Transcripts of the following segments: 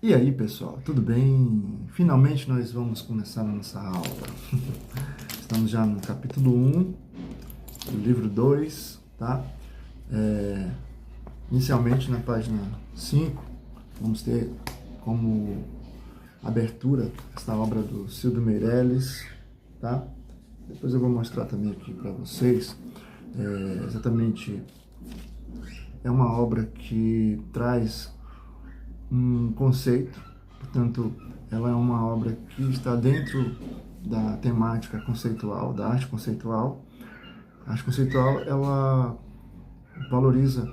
E aí, pessoal, tudo bem? Finalmente nós vamos começar a nossa aula. Estamos já no capítulo 1 do livro 2, tá? Inicialmente na página 5, vamos ter como abertura esta obra do Silvio Meirelles, tá? Depois eu vou mostrar também aqui para vocês, exatamente, é uma obra que traz um conceito, portanto, ela é uma obra que está dentro da temática conceitual, da arte conceitual. A arte conceitual, ela valoriza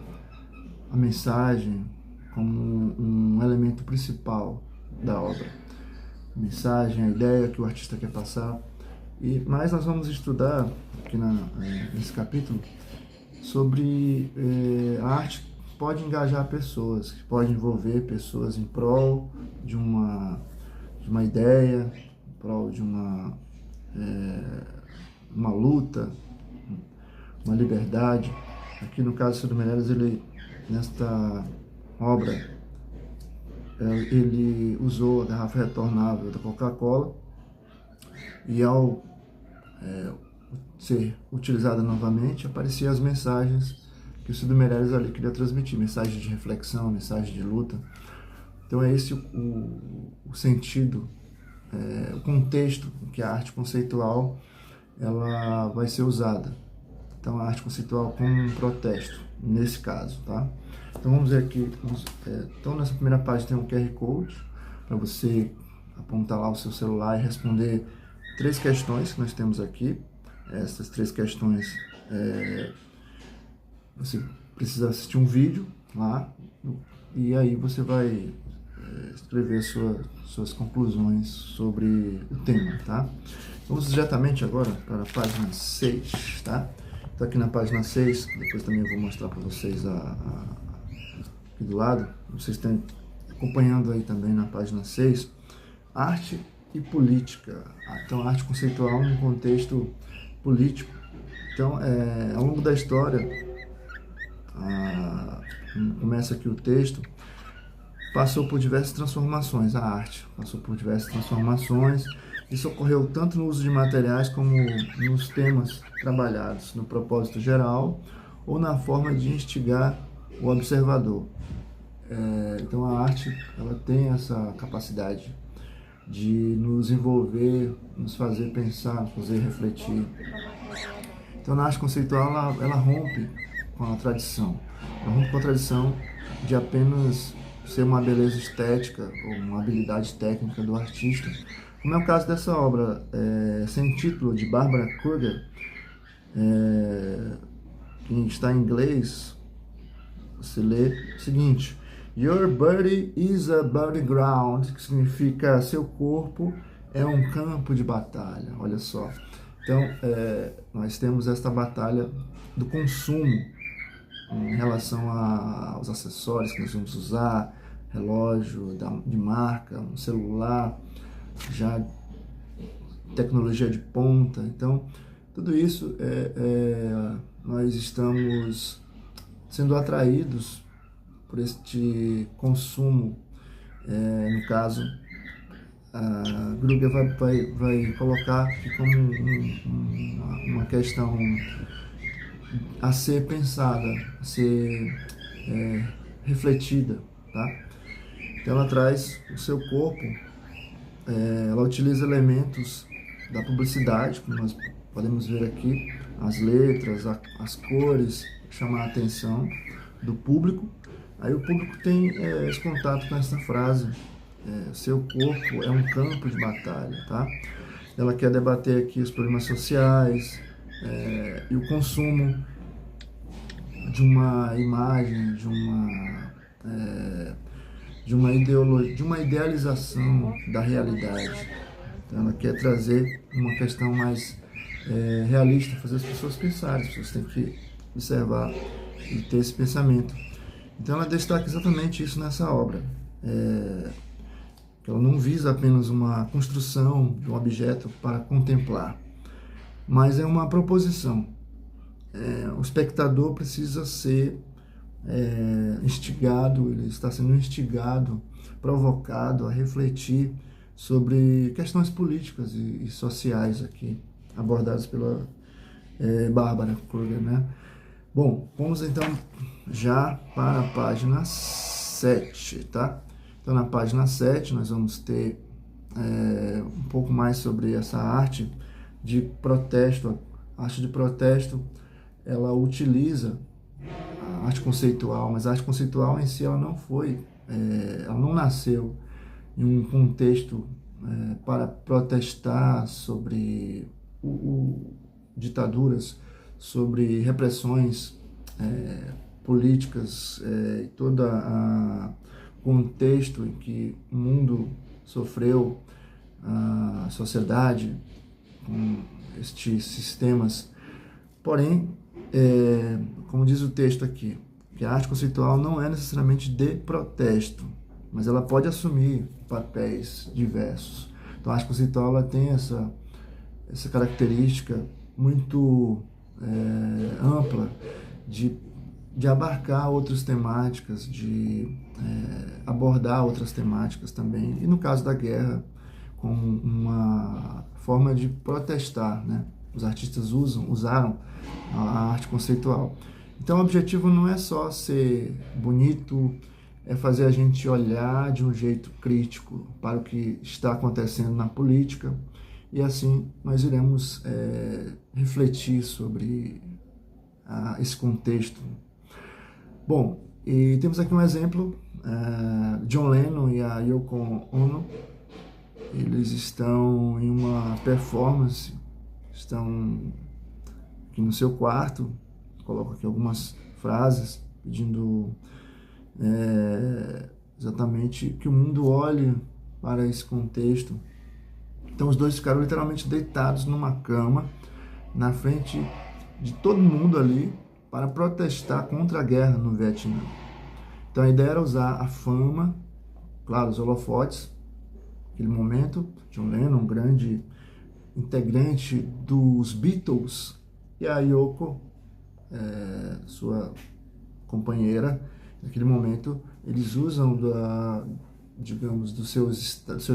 a mensagem como um elemento principal da obra. A mensagem, a ideia que o artista quer passar. Mas nós vamos estudar aqui nesse capítulo sobre a arte que pode engajar pessoas, que pode envolver pessoas em prol de uma ideia, em prol de uma luta, uma liberdade. Aqui no caso do Silvio Meirelles, nesta obra, ele usou a garrafa retornável da Coca-Cola e ao ser utilizada novamente, apareciam as mensagens que o Silvio Meirelles ali queria transmitir, mensagens de reflexão, mensagens de luta. Então é esse o sentido, o contexto em que a arte conceitual ela vai ser usada. Então a arte conceitual como um protesto, nesse caso, tá? Então vamos ver aqui, então nessa primeira página tem um QR Code, para você apontar lá o seu celular e responder 3 questões que nós temos aqui. Essas 3 questões, você precisa assistir um vídeo lá, e aí você vai escrever suas conclusões sobre o tema, tá? Vamos diretamente agora para a página 6, tá? Então aqui na página 6, depois também eu vou mostrar para vocês aqui do lado, vocês estão acompanhando aí também na página 6, arte e política. Então, arte conceitual num contexto político. Então, ao longo da história, começa aqui o texto, passou por diversas transformações, a arte passou por diversas transformações. Isso ocorreu tanto no uso de materiais como nos temas trabalhados, no propósito geral ou na forma de instigar o observador. Então, a arte ela tem essa capacidade de nos envolver, nos fazer pensar, nos fazer refletir. Então, na arte conceitual, ela rompe com a tradição. Ela rompe com a tradição de apenas ser uma beleza estética ou uma habilidade técnica do artista, como é o caso dessa obra sem título, de Barbara Kruger, que está em inglês. Você lê o seguinte: Your body is a battleground, que significa seu corpo é um campo de batalha. Olha só. Então, nós temos esta batalha do consumo em relação aos acessórios que nós vamos usar, relógio de marca, um celular, já tecnologia de ponta. Então, tudo isso nós estamos sendo atraídos por este consumo. No caso, a Kruger vai colocar aqui como uma questão a ser pensada, a ser refletida, tá? Então ela traz o seu corpo, ela utiliza elementos da publicidade, como nós podemos ver aqui, as letras, as cores, chamar a atenção do público. Aí o público tem esse contato com essa frase, seu corpo é um campo de batalha, tá? Ela quer debater aqui os problemas sociais e o consumo de uma imagem, de uma ideologia, de uma idealização da realidade. Então ela quer trazer uma questão mais realista, fazer as pessoas pensarem, as pessoas têm que observar e ter esse pensamento. Então ela destaca exatamente isso nessa obra, que ela não visa apenas uma construção de um objeto para contemplar, mas é uma proposição. O espectador precisa ser instigado, ele está sendo instigado, provocado a refletir sobre questões políticas e sociais aqui, abordadas pela Bárbara Kruger, né? Bom, vamos então já para a página 7, tá? Então, na página 7, nós vamos ter um pouco mais sobre essa arte de protesto. A arte de protesto, ela utiliza a arte conceitual, mas a arte conceitual em si, ela não nasceu em um contexto para protestar sobre ditaduras, sobre repressões políticas, e todo o contexto em que o mundo sofreu, a sociedade com estes sistemas. Porém, como diz o texto aqui, que a arte conceitual não é necessariamente de protesto, mas ela pode assumir papéis diversos. Então, a arte conceitual ela tem essa característica muito ampla de abarcar outras temáticas, de abordar outras temáticas também, e no caso da guerra, como uma forma de protestar, né? Os artistas usaram a arte conceitual. Então, o objetivo não é só ser bonito, é fazer a gente olhar de um jeito crítico para o que está acontecendo na política, e assim nós iremos refletir sobre esse contexto. Bom, e temos aqui um exemplo, John Lennon e a Yoko Ono, eles estão em uma performance, estão aqui no seu quarto, coloco aqui algumas frases pedindo exatamente que o mundo olhe para esse contexto. Então os dois ficaram literalmente deitados numa cama, na frente de todo mundo ali, para protestar contra a guerra no Vietnã. Então a ideia era usar a fama, claro, os holofotes, naquele momento, John Lennon, um grande integrante dos Beatles, e a Yoko, sua companheira, naquele momento, eles usam digamos, do seu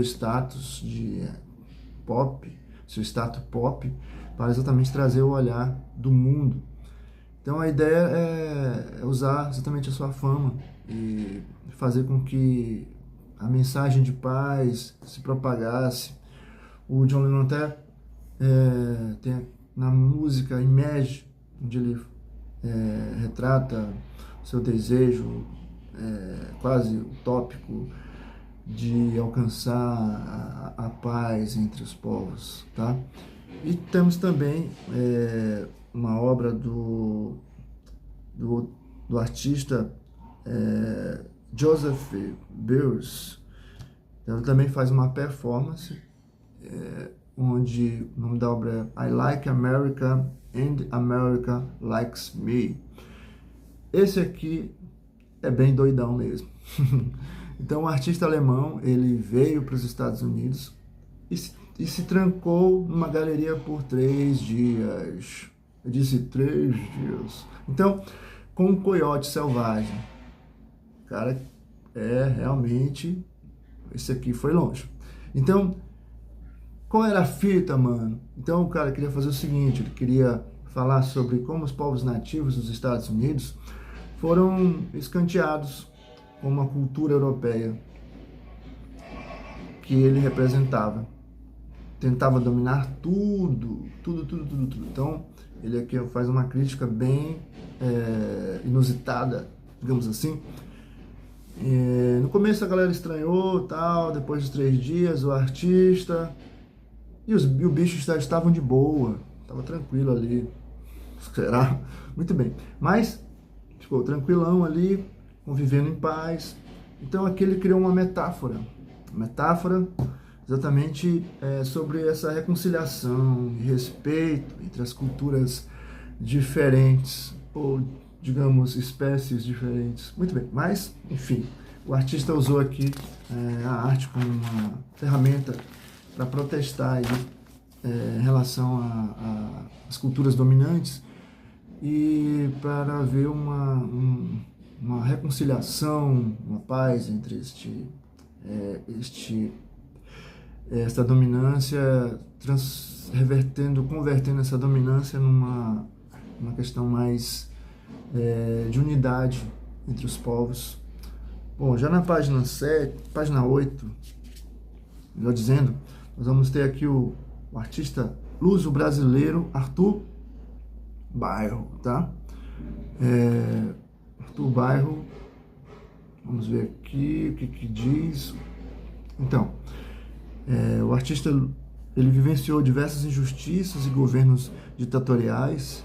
status de pop, seu status pop, para exatamente trazer o olhar do mundo. Então a ideia é usar exatamente a sua fama e fazer com que a mensagem de paz se propagasse. O John Lennon até tem na música Imagine, onde ele retrata o seu desejo quase utópico de alcançar a paz entre os povos, tá? E temos também uma obra do artista Joseph Beuys. Ele também faz uma performance onde o nome da obra é I Like America and America Likes Me. Esse aqui é bem doidão mesmo. Então, o artista alemão, ele veio para os Estados Unidos e se trancou numa galeria por 3 dias. Eu disse 3 dias. Então, com um coiote selvagem. Cara, realmente, esse aqui foi longe. Então, qual era a fita, mano? Então, o cara queria fazer o seguinte, ele queria falar sobre como os povos nativos dos Estados Unidos foram escanteados com uma cultura europeia que ele representava. Tentava dominar tudo. Então, ele aqui faz uma crítica bem inusitada, digamos assim. No começo a galera estranhou, tal, depois de 3 dias, o artista e o bicho estavam de boa, estava tranquilo ali, será? Muito bem, mas ficou tranquilão ali, convivendo em paz. Então aqui ele criou uma metáfora exatamente sobre essa reconciliação e respeito entre as culturas diferentes, ou digamos, espécies diferentes. Muito bem, mas, enfim, o artista usou aqui a arte como uma ferramenta para protestar aí, em relação às culturas dominantes e para ver uma reconciliação, uma paz entre esta dominância, convertendo essa dominância numa questão mais de unidade entre os povos. Bom, já na página 8, melhor dizendo, nós vamos ter aqui o artista luso-brasileiro Arthur Bairro, tá? Arthur Bairro, vamos ver aqui o que diz. Então, o artista, ele vivenciou diversas injustiças e governos ditatoriais.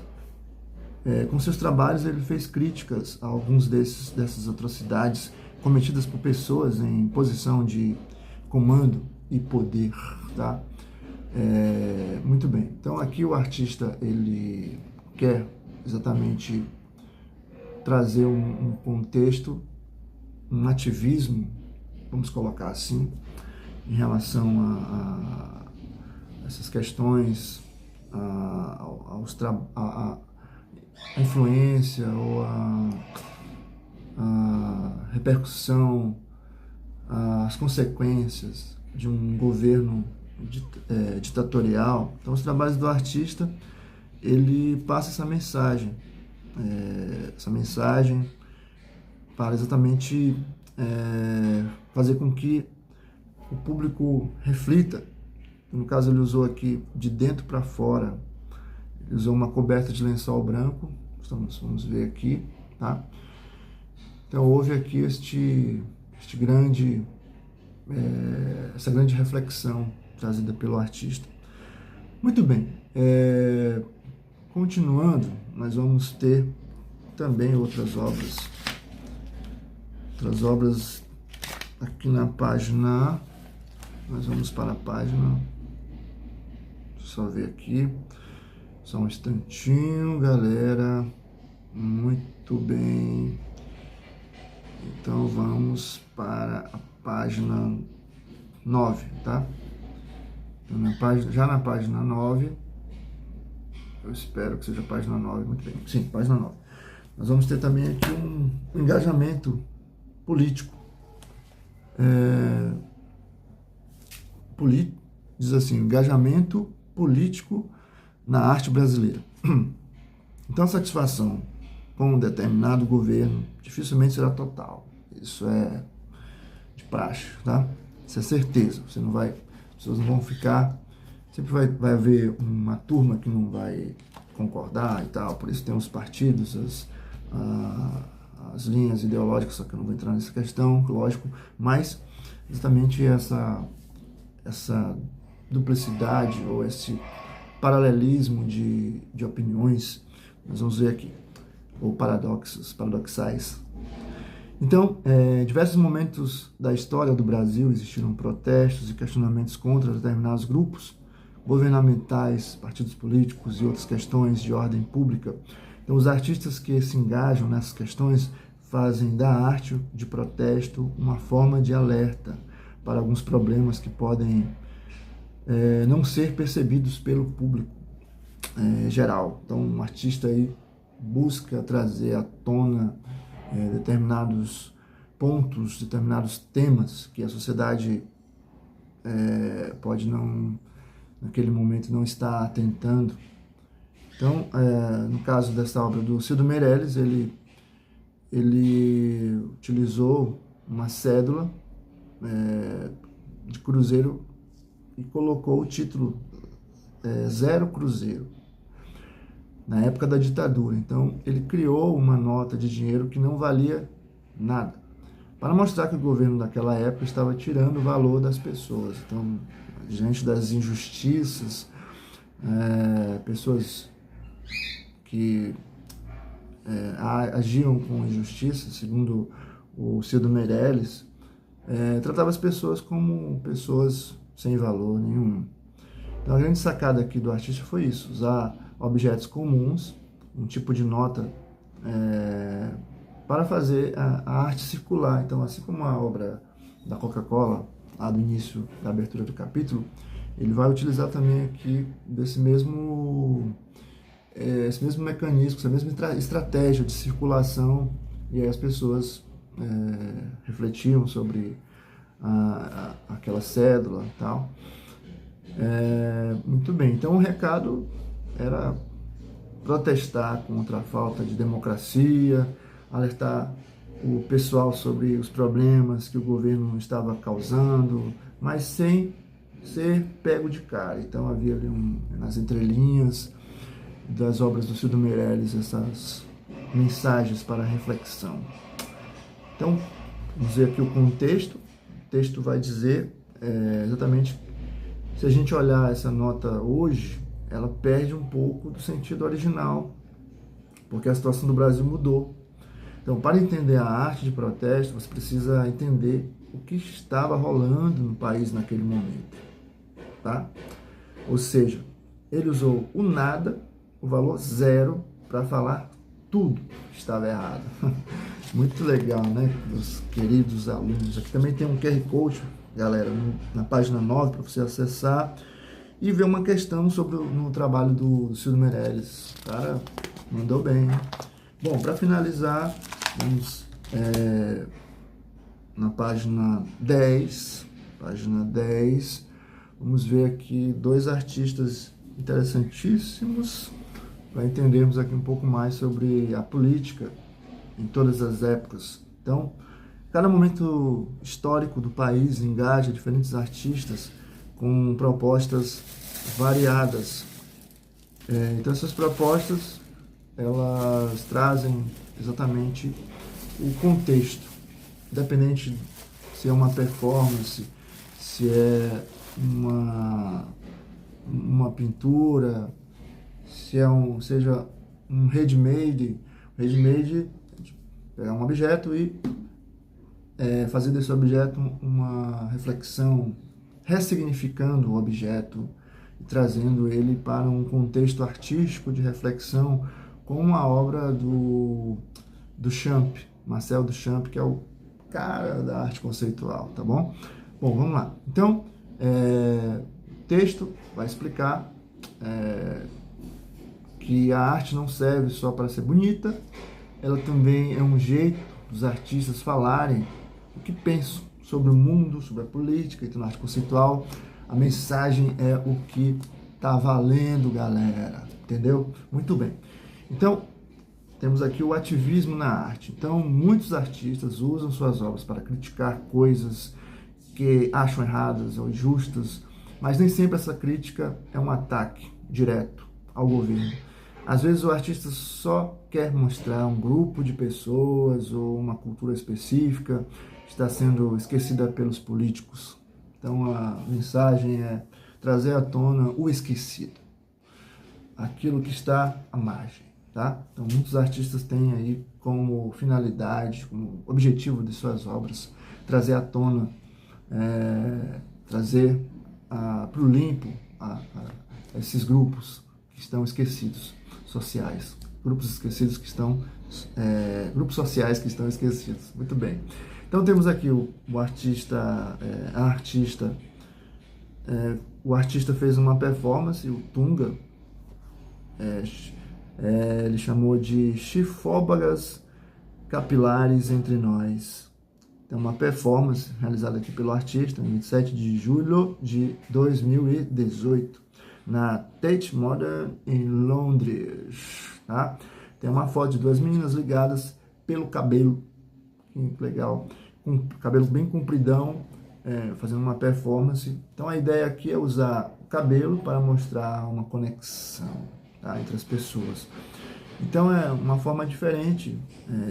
Com seus trabalhos, ele fez críticas a alguns dessas atrocidades cometidas por pessoas em posição de comando e poder, tá? Muito bem. Então, aqui o artista, ele quer exatamente trazer um contexto, um ativismo, vamos colocar assim, em relação a essas questões, a influência ou a repercussão, as consequências de um governo ditatorial. Então, os trabalhos do artista, ele passa essa mensagem para exatamente fazer com que o público reflita. No caso, ele usou aqui de dentro para fora, ele usou uma coberta de lençol branco, vamos ver aqui, tá? Então houve aqui essa grande reflexão trazida pelo artista. Muito bem, continuando, nós vamos ter também outras obras aqui na página. Nós vamos para a página, deixa eu só ver aqui, só um instantinho, galera. Muito bem, então vamos para a página 9, tá? Então, já na página 9, eu espero que seja a página 9, muito bem, sim, página 9. Nós vamos ter também aqui um engajamento político. Diz assim, engajamento político na arte brasileira. Então, a satisfação com um determinado governo dificilmente será total. Isso é de praxe, tá? Isso é certeza. As pessoas não vão ficar, sempre vai haver uma turma que não vai concordar e tal, por isso tem os partidos, as linhas ideológicas, só que eu não vou entrar nessa questão, lógico, mas exatamente essa duplicidade ou esse paralelismo de opiniões, nós vamos ver aqui, ou paradoxais. Então, em diversos momentos da história do Brasil existiram protestos e questionamentos contra determinados grupos governamentais, partidos políticos e outras questões de ordem pública. Então, os artistas que se engajam nessas questões fazem da arte de protesto uma forma de alerta para alguns problemas que podem não ser percebidos pelo público geral. Então, um artista aí busca trazer à tona determinados pontos, determinados temas que a sociedade pode não, naquele momento, não estar atentando. Então, no caso dessa obra do Cildo Meirelles, ele utilizou uma cédula de cruzeiro e colocou o título Zero Cruzeiro, na época da ditadura. Então, ele criou uma nota de dinheiro que não valia nada, para mostrar que o governo daquela época estava tirando o valor das pessoas. Então, diante das injustiças, pessoas que agiam com injustiça, segundo o Cildo Meirelles, tratava as pessoas como pessoas sem valor nenhum. Então, a grande sacada aqui do artista foi isso, usar objetos comuns, um tipo de nota, para fazer a arte circular. Então, assim como a obra da Coca-Cola, lá do início da abertura do capítulo, ele vai utilizar também aqui esse mesmo mecanismo, essa mesma estratégia de circulação E aí as pessoas refletiam sobre aquela cédula e tal. Muito bem, então o recado era protestar contra a falta de democracia, alertar o pessoal sobre os problemas que o governo estava causando, mas sem ser pego de cara. Então havia ali nas entrelinhas das obras do Cid Meirelles essas mensagens para reflexão. Então, vamos ver aqui o contexto. O texto vai dizer exatamente, se a gente olhar essa nota hoje, ela perde um pouco do sentido original, porque a situação do Brasil mudou. Então, para entender a arte de protesto, você precisa entender o que estava rolando no país naquele momento, tá? Ou seja, ele usou o nada, o valor zero, para falar tudo que estava errado. Muito legal, né, meus queridos alunos? Aqui também tem um QR Code, galera, na página 9, para você acessar e ver uma questão sobre no trabalho do Cid Meirelles. O cara mandou bem, né? Bom, para finalizar, vamos na página 10, vamos ver aqui dois artistas interessantíssimos, para entendermos aqui um pouco mais sobre a política em todas as épocas. Então, cada momento histórico do país engaja diferentes artistas com propostas variadas. Então, essas propostas, elas trazem exatamente o contexto, independente se é uma performance, se é uma pintura, se é seja um ready-made. Pegar um objeto e fazer desse objeto uma reflexão, ressignificando o objeto e trazendo ele para um contexto artístico de reflexão, como a obra do Duchamp, Marcel Duchamp, que é o cara da arte conceitual, tá bom? Bom, vamos lá. Então, o texto vai explicar que a arte não serve só para ser bonita, ela também é um jeito dos artistas falarem o que pensam sobre o mundo, sobre a política, então na arte conceitual. A mensagem é o que tá valendo, galera, entendeu? Muito bem. Então, temos aqui o ativismo na arte. Então, muitos artistas usam suas obras para criticar coisas que acham erradas ou injustas, mas nem sempre essa crítica é um ataque direto ao governo. Às vezes o artista só quer mostrar um grupo de pessoas ou uma cultura específica que está sendo esquecida pelos políticos. Então a mensagem é trazer à tona o esquecido, aquilo que está à margem, tá? Então muitos artistas têm aí como finalidade, como objetivo de suas obras, trazer à tona, trazer para o limpo esses grupos que estão esquecidos, sociais, grupos esquecidos que estão, grupos sociais que estão esquecidos. Muito bem. Então temos aqui o artista, o artista fez uma performance, o Tunga, ele chamou de Chifóbagas Capilares Entre Nós. Então uma performance realizada aqui pelo artista em 27 de julho de 2018. Na Tate Modern em Londres, tá? Tem uma foto de duas meninas ligadas pelo cabelo, que legal, com o cabelo bem compridão, fazendo uma performance. Então a ideia aqui é usar o cabelo para mostrar uma conexão, tá, entre as pessoas. Então é uma forma diferente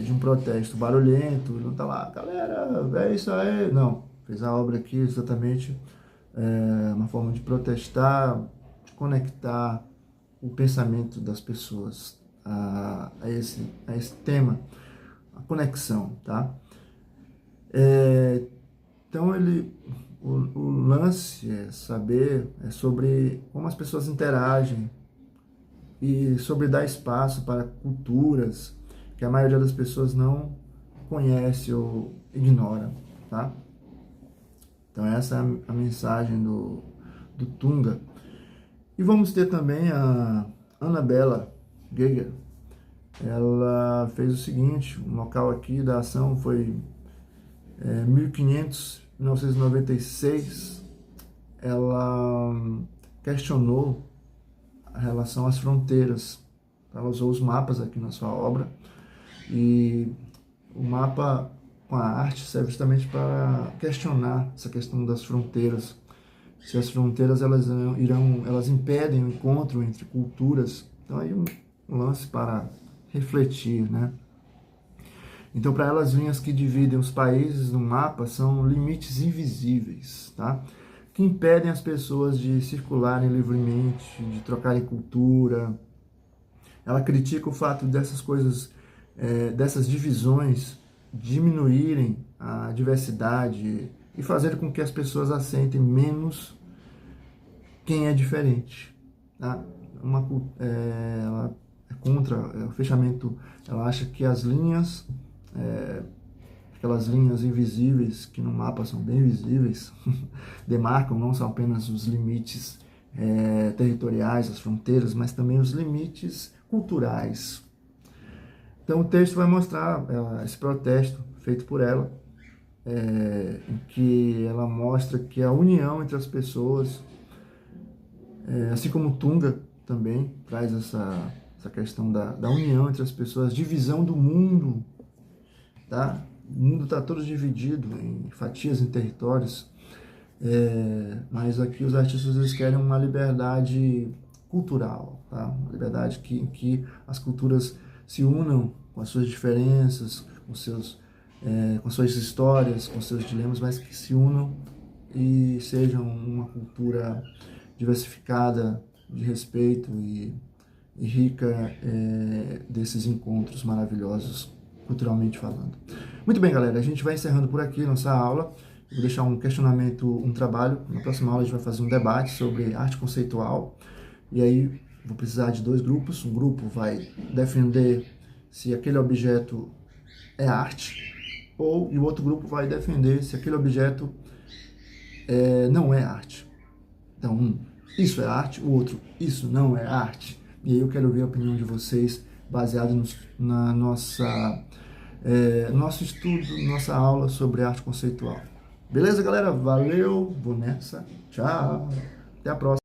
de um protesto barulhento, não tá lá, galera, é isso aí, não. Fez a obra aqui exatamente uma forma de protestar, conectar o pensamento das pessoas a esse tema, a conexão, tá? Então o lance é saber sobre como as pessoas interagem e sobre dar espaço para culturas que a maioria das pessoas não conhece ou ignora, tá? Então essa é a mensagem do Tunga. E vamos ter também a Annabella Geiger, ela fez o seguinte, o local aqui da ação foi 1996, ela questionou a relação às fronteiras. Ela usou os mapas aqui na sua obra, e o mapa com a arte serve justamente para questionar essa questão das fronteiras. Se as fronteiras elas impedem o encontro entre culturas. Então aí um lance para refletir, né? Então, para ela, as linhas que dividem os países no mapa são limites invisíveis, tá? Que impedem as pessoas de circularem livremente, de trocarem cultura. Ela critica o fato dessas coisas, dessas divisões, diminuírem a diversidade e fazer com que as pessoas assentem menos quem é diferente, tá? Ela é contra o fechamento, ela acha que as linhas, aquelas linhas invisíveis, que no mapa são bem visíveis, demarcam não só apenas os limites territoriais, as fronteiras, mas também os limites culturais. Então o texto vai mostrar esse protesto feito por ela, em que ela mostra que a união entre as pessoas, assim como Tunga também traz essa questão da união entre as pessoas, divisão do mundo, tá? O mundo está todo dividido em fatias, em territórios, mas aqui os artistas eles querem uma liberdade cultural, tá? Uma liberdade em que as culturas se unam com as suas diferenças, com suas histórias, com seus dilemas, mas que se unam e sejam uma cultura diversificada, de respeito e rica desses encontros maravilhosos, culturalmente falando. Muito bem, galera, a gente vai encerrando por aqui nossa aula. Eu vou deixar um questionamento, um trabalho. Na próxima aula a gente vai fazer um debate sobre arte conceitual. E aí vou precisar de 2 grupos. Um grupo vai defender se aquele objeto é arte, e o outro grupo vai defender se aquele objeto não é arte. Então, isso é arte, o outro, isso não é arte. E aí eu quero ver a opinião de vocês baseado na nosso estudo, nossa aula sobre arte conceitual. Beleza, galera? Valeu, vou nessa. Tchau. Até a próxima.